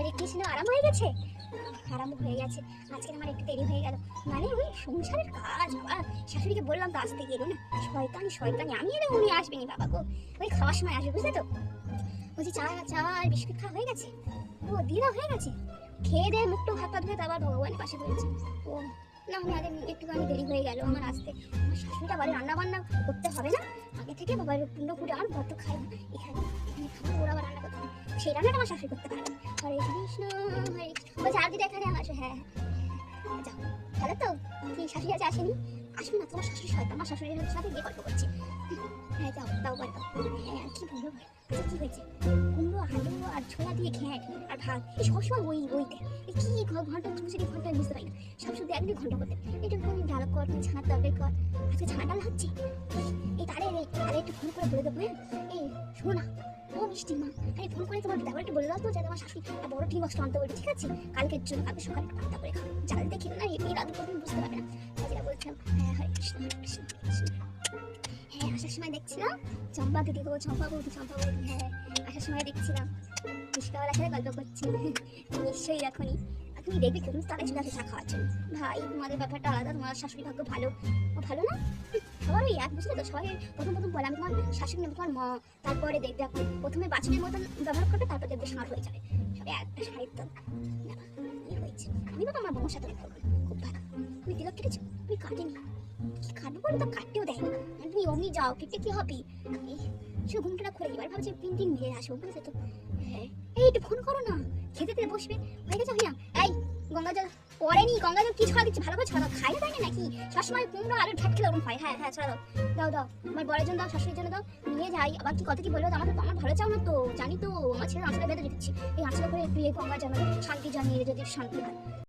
মেরে কৃষ্ণ আরাম হয়ে গেছে, আরাম হয়ে গেছে। আজকে আমার একটু দেরি হয়ে গেল, মানে ওই সংসারের কাজ। শাশুড়িকে বললাম তো আসতে গেলো না, শয়তানি শয়তানি। আমি এলে উনি আসবেনি বাবা গো, ওই খাওয়ার সময় আসবে, বুঝলে তো। বলছি চা চা আর বিস্কুট খাওয়া হয়ে গেছে? ও দিদা হয়ে গেছে, খেয়ে দেয়ে মুখটু হাত পা ধুয়ে আবার ভগবানের পাশে বলেছে। ও না, আমি আগে একটুখানি দেরি হয়ে গেল আমার আসতে। আমার শাশুড়িটা বাড়ি রান্না বান্না করতে হবে না আগে থেকে, বাবার পিণ্ড ফুটে আমার বড্ড খাই না, এখানে এখানে খাবো, ওরা আবার রান্না করতে হবে, সেই রান্নাটা আমার শাশুড়ি করতে পারবে। হরে কৃষ্ণ হরে কৃষ্ণ। বলছে আর দিদা এখানে আসো? হ্যাঁ যাও, ভালো তো? কি শাশুড়ি আছে আসেনি? আসবে না, তোমার শাশুড়ি শয়তান, আমার শাশুড়ির সাথে গিয়ে গল্প করছি। হ্যাঁ যাও, তাও বলতো। হ্যাঁ আর কি বলবো, আচ্ছা কি হয়েছে? কুমড়ো আলু আর ছোলা দিয়ে ঘ্যাঁট আর ভাত, এই সবসময় বইতে কি ঘন্টা চুষি ঘন্টা বুঝতে পারি না, সব শুধু একদিন ঘন্টা করতে। এটা তুমি ডাল কর, তুমি ছানার তরকারি কর, আজকে ছানা ডাল হচ্ছে। এই তারে একটু ফোন করে বলে দেবো। এই শোনো না, ও মিষ্টি মা, আরে ফোন করে তোমার ব্যাপারটা একটু বলে দাও তো, যাতে আমার শাশুড়ি একটা বড় টিম বক্স আনতে বলবে, ঠিক আছে? কালকের জন্য, কালকে সকালে একটু পান্তা করে খাবে, জাল দেখি না এমনি রাত পর্যন্ত বুঝতে পারবে না। যেটা বলছিলাম, হ্যাঁ হরে কৃষ্ণ হরে কৃষ্ণ হরে কৃষ্ণ। হ্যাঁ আসার সময় দেখছিলাম চম্পা দিদি গো, চম্পা বৌদি, হ্যাঁ আসার সময় দেখছিলাম রিস্কাওয়ালার সাথে গল্প করছি। নিশ্চয়ই এখনই তুমি দেখবে কেমন তারাই চলে আসে চা খাওয়ার জন্য। ভাই তোমাদের ব্যাপারটা আলাদা, তোমার শাশুড়ি ভাগ্য ভালো। ও ভালো না? সবার ওই এক, বুঝলে তো, সবাই প্রথম বলে আমি তোমার শাশুড়ি নেবো, তোমার মা, তারপরে দেখবে এখন প্রথমে বাছুরের মতন ব্যবহার করবে, তারপর দেখবে ষাঁড় হয়ে যাবে। সবাই একটা শাড়ির তো হয়েছে। আমি বাবা আমার বউর সাথে করবো, খুব ভালো। তুমি তিলক কেটেছো? তুমি কাটেনি, কি কাটবো বলে তো কাটতেও দেয় না, তুমি অমনি যাও, কেটে কি হবে? সে ঘুমটা খুলে এবার ভাবছি তিন মিলে আসবো, বুঝলে তো। হ্যাঁ এই একটু ফোন করো না, খেতে দিয়ে বসবে, হয়ে গেছে হইয়া। এই গঙ্গা জল পড়েনি, গঙ্গা জল কি ছড়া দিচ্ছে, ভালো করে ছড়া দাও, খাইয়ে দেয় না নাকি সবসময় কুমড়ো আলু ঢাক খেলে ওরকম হয়। হ্যাঁ হ্যাঁ ছড়া দাও, দাও দাও, আমার বরের জন্য দাও, শাশুড়ির জন্য দাও, নিয়ে যাই। আবার কি কত কি বললো, আমার তো আমার ভালো চাও না তো, জানি তো, আমার ছেলে আঁচলে বেঁধে দিচ্ছি, এই আঁচলে করে একটু এই গঙ্গা জল শান্তি জানিয়ে যদি শান্তি হয়।